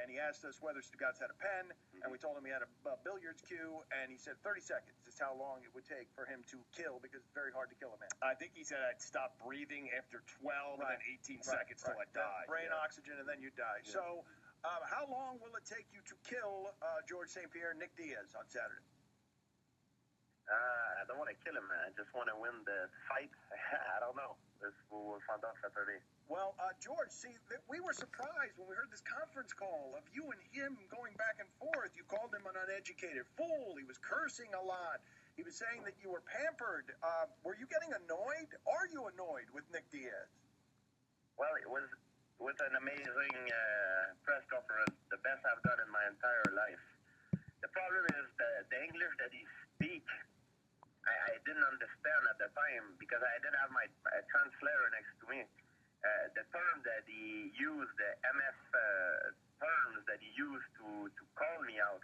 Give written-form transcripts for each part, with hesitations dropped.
and he asked us whether Stugatz had a pen, and we told him he had a billiards cue, and he said 30 seconds is how long it would take for him to kill, because it's very hard to kill a man. I think he said I'd stop breathing after 12 and then 18 seconds till I die. Brain oxygen, and then you die. Yeah. So, how long will it take you to kill George St. Pierre, Nick Diaz on Saturday? I don't want to kill him, man. I just want to win the fight. I don't know. We'll find out Saturday. Well, George, see, we were surprised when we heard this conference call of you and him going back and forth. You called him an uneducated fool. He was cursing a lot. He was saying that you were pampered. Were you getting annoyed? Are you annoyed with Nick Diaz? Well, it was an amazing press conference, the best I've done in my entire life. The problem is the English that he speaks, I didn't understand at the time because I didn't have my translator next to me. The term that he used, the MF terms that he used to call me out,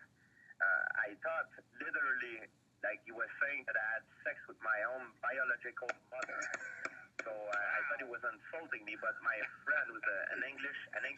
I thought literally like he was saying that I had sex with my own biological mother. So I thought he was insulting me, but my friend who's an Englishman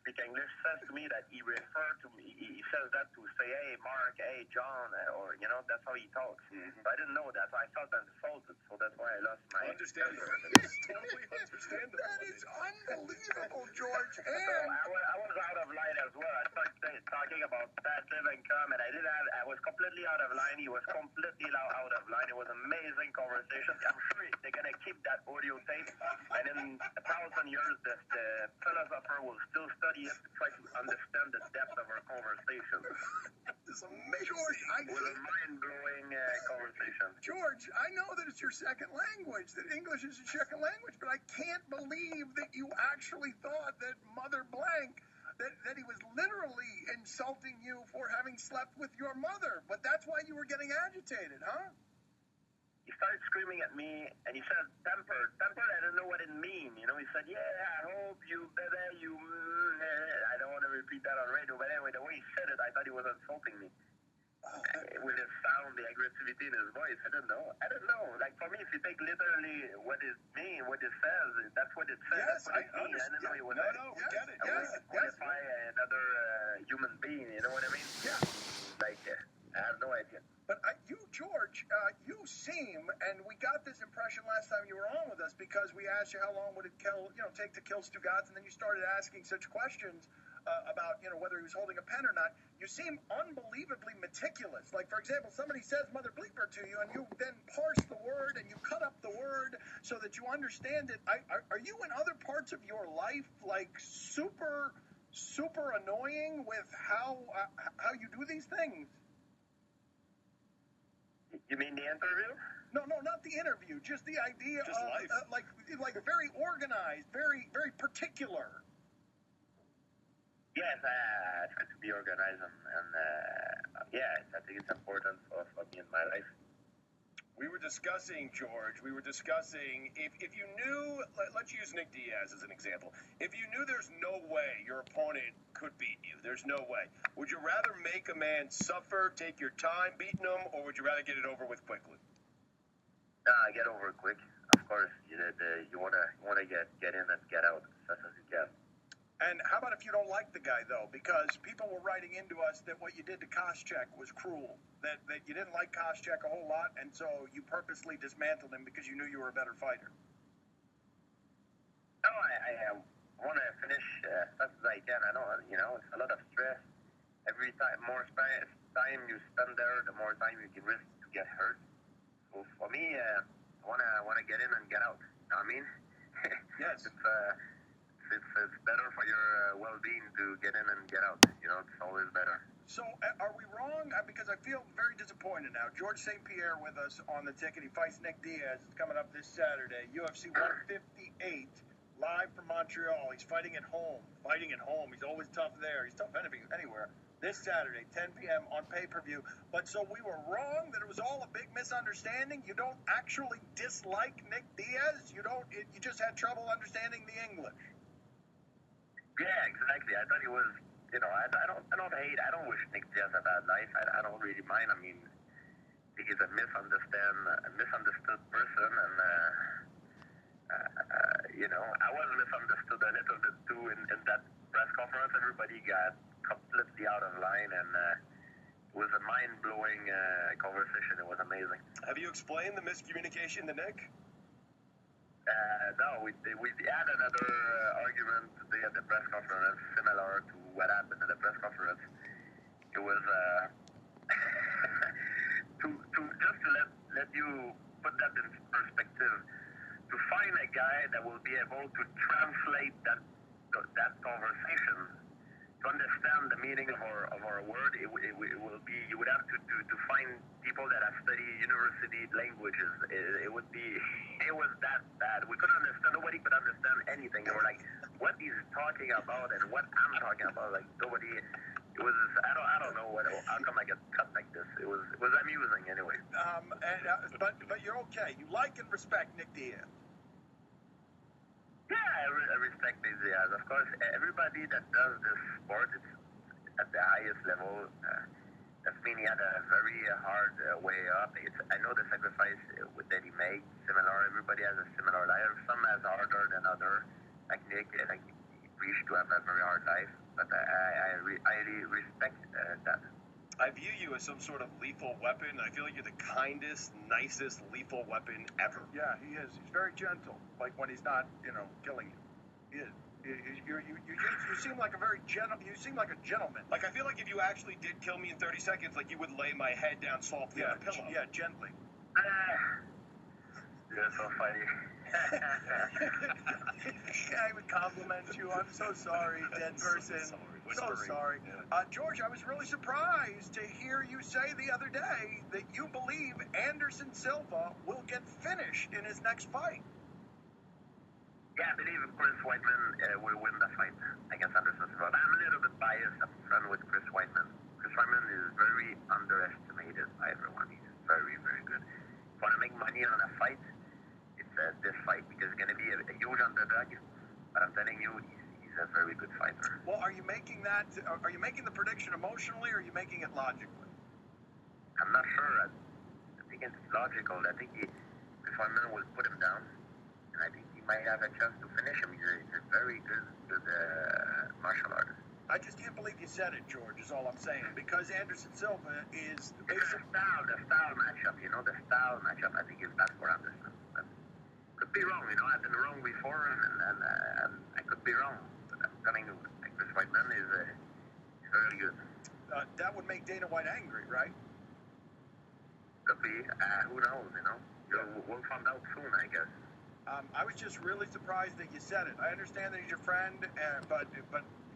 speak English says to me that he referred to me, he says that to say, hey, Mark, hey, John, or, that's how he talks. Mm-hmm. So I didn't know that, so I felt insulted, so that's why I lost my... Understandable. It's totally understandable. That is unbelievable, George. So I was out of line as well. I started talking about passive income, and I was completely out of line. He was completely out of line. It was an amazing conversation. I'm sure they're going to keep that audio tape, and in 1,000 years, the philosopher will still study it to try to understand the depth of our conversation. It's amazing. George, it was a mind-blowing conversation. George, I know that it's your second language, that English is your second language, but I can't believe that you actually thought that Mother Blank, that he was literally insulting you for having slept with your mother. But that's why you were getting agitated, huh? He started screaming at me, and he said, tempered, I don't know what it means. He said, yeah, I hope you, baby, you, I don't want to repeat that on radio, but anyway, the way he said it, I thought he was insulting me. With his sound, the aggressivity in his voice, I don't know. Like, for me, if you take literally what it means, what it says, that's what it says. Yes, that's what it means. I didn't know he was... No, we get it. Yes. Another human being, you know what I mean? Yeah. Like, I have no idea. But you, George, you seem, and we got this impression last time you were on with us because we asked you how long would it take to kill Stugatz, and then you started asking such questions about, whether he was holding a pen or not. You seem unbelievably meticulous. Like, for example, somebody says Mother Bleeper to you, and you then parse the word, and you cut up the word so that you understand it. Are you in other parts of your life, like, super annoying with how you do these things? You mean the interview? No, not the interview. Just the idea just of life. like very organized, very particular. Yes, I try to be organized, and I think it's important for me in my life. We were discussing, George, if you knew, let's use Nick Diaz as an example. If you knew there's no way your opponent could beat you, there's no way, would you rather make a man suffer, take your time beating him, or would you rather get it over with quickly? Get over it quick. Of course, you wanna get in and get out as fast as you can. And how about if you don't like the guy, though? Because people were writing into us that what you did to Koscheck was cruel, that you didn't like Koscheck a whole lot, and so you purposely dismantled him because you knew you were a better fighter. No, I want to finish as fast as I can. I know, it's a lot of stress. Every time, more time you spend there, the more time you can risk to get hurt. So for me, I want to get in and get out. You know what I mean? Yes. It's better for your well-being to get in and get out. It's always better. So are we wrong? Because I feel very disappointed now. George St. Pierre with us on the ticket. He fights Nick Diaz. It's coming up this Saturday. UFC 158, live from Montreal. He's fighting at home. He's always tough there. He's tough anywhere. This Saturday, 10 p.m. on pay-per-view. But so we were wrong that it was all a big misunderstanding? You don't actually dislike Nick Diaz? You just had trouble understanding the English? Yeah, exactly. I thought he was, I don't wish Nick Diaz a bad life. I don't really mind. I mean, I think he's a misunderstood person, and I was misunderstood a little bit too in that press conference. Everybody got completely out of line, and it was a mind-blowing conversation. It was amazing. Have you explained the miscommunication to Nick? No, we had another argument today at the press conference, similar to what happened at the press conference. It was to just to let you put that in perspective. To find a guy that will be able to translate that conversation, to understand the meaning of our word, it will be, you would have to find people that have studied university languages. It was that bad. We couldn't understand. Nobody could understand anything. They were like, what he's talking about and what I'm talking about. Like nobody. It was. I don't know how come I get cut like this. It was amusing anyway. But you're okay. You like and respect Nick Diaz. Yeah, I respect Diaz. Of course, everybody that does this sport, it's at the highest level. That means he had a very hard way up. I know the sacrifice that he made, similar. Everybody has a similar life. Some has harder than other. Like Nick, like he reached to have a very hard life. But I really respect that. I view you as some sort of lethal weapon. I feel like you're the kindest, nicest lethal weapon ever. Yeah, he is. He's very gentle, like when he's not, killing you. He is. You seem like a very you seem like a gentleman. Like, I feel like if you actually did kill me in 30 seconds, like, you would lay my head down softly on a pillow. Yeah, gently. You're so funny. I would compliment you. I'm so sorry, dead person. So sorry. George, I was really surprised to hear you say the other day that you believe Anderson Silva will get finished in his next fight. Yeah, I believe Chris Weidman will win the fight against Anderson Silva. I'm a little bit biased. I'm friends with Chris Weidman. Chris Weidman is very underestimated by everyone. He's very, very good. If you want to make money on a fight, it's this fight because it's going to be a huge underdog. But I'm telling you, he's a very good fighter. Well, are you making the prediction emotionally or are you making it logically? I'm not sure. I think it's logical. I think Chris Weidman will put him down. And I think he might have a chance to finish him. He's a very good martial artist. I just can't believe you said it, George, is all I'm saying. Because Anderson Silva is the basic style matchup, the style matchup, I think is bad for Anderson. But could be wrong, I've been wrong before, and I could be wrong. But I'm telling you, Chris Weidman is very good. That would make Dana White angry, right? Could be. Who knows, We'll find out soon, I guess. I was just really surprised that you said it. I understand that he's your friend, but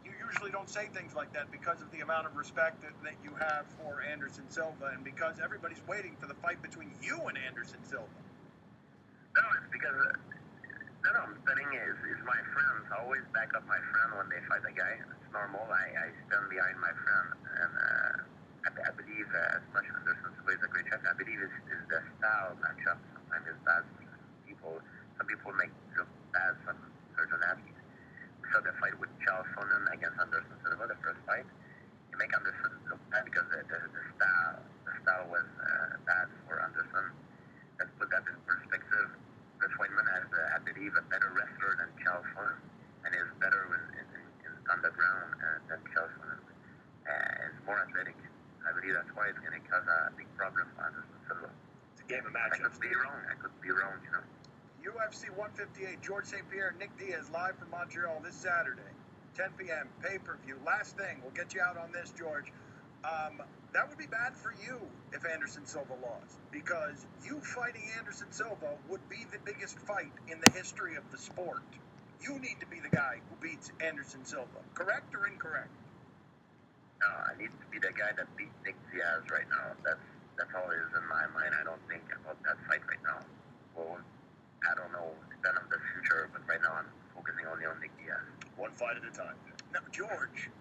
you usually don't say things like that because of the amount of respect that you have for Anderson Silva and because everybody's waiting for the fight between you and Anderson Silva. No, it's because, I'm saying is my friends. I always back up my friend when they fight a guy. It's normal. I stand behind my friend, and I believe as much Anderson Silva is a great champion, I believe it's the style matchup. Sometimes it's bad for people. Some people make look bad from certain athletes. We saw the fight with Charles Sonnen against Anderson Silva, the first fight. You make Anderson look bad because the style was bad for Anderson. Let's put that in perspective. Chris Weidman has, I believe, a better wrestler than Charles Sonnen, and is better on the ground than Charles Sonnen. It's more athletic. I believe that's why it's going to cause a big problem for Anderson Silva. It's a game of matchups. I could be wrong, UFC 158, George St. Pierre, Nick Diaz, live from Montreal this Saturday, 10 p.m., pay-per-view. Last thing, we'll get you out on this, George. That would be bad for you if Anderson Silva lost, because you fighting Anderson Silva would be the biggest fight in the history of the sport. You need to be the guy who beats Anderson Silva. Correct or incorrect? No, I need to be the guy that beats Nick Diaz right now. That's all it is in my mind. I don't think about that fight right now. Well, I don't know. Depend on the future, but right now I'm focusing only on Nick Diaz. One fight at a time. No, George,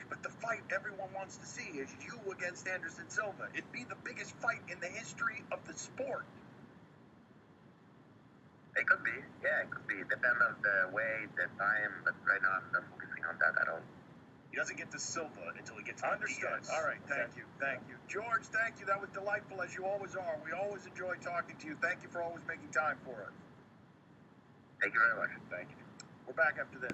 but the fight everyone wants to see is you against Anderson Silva. It'd be the biggest fight in the history of the sport. It could be. Yeah, it could be. Depend on the way, the time, but right now I'm not focusing on that at all. He doesn't get to Silva until he gets to Understood. Diaz. All right, thank you. George, thank you. That was delightful, as you always are. We always enjoy talking to you. Thank you for always making time for us. Thank you very much. Thank you. We're back after this.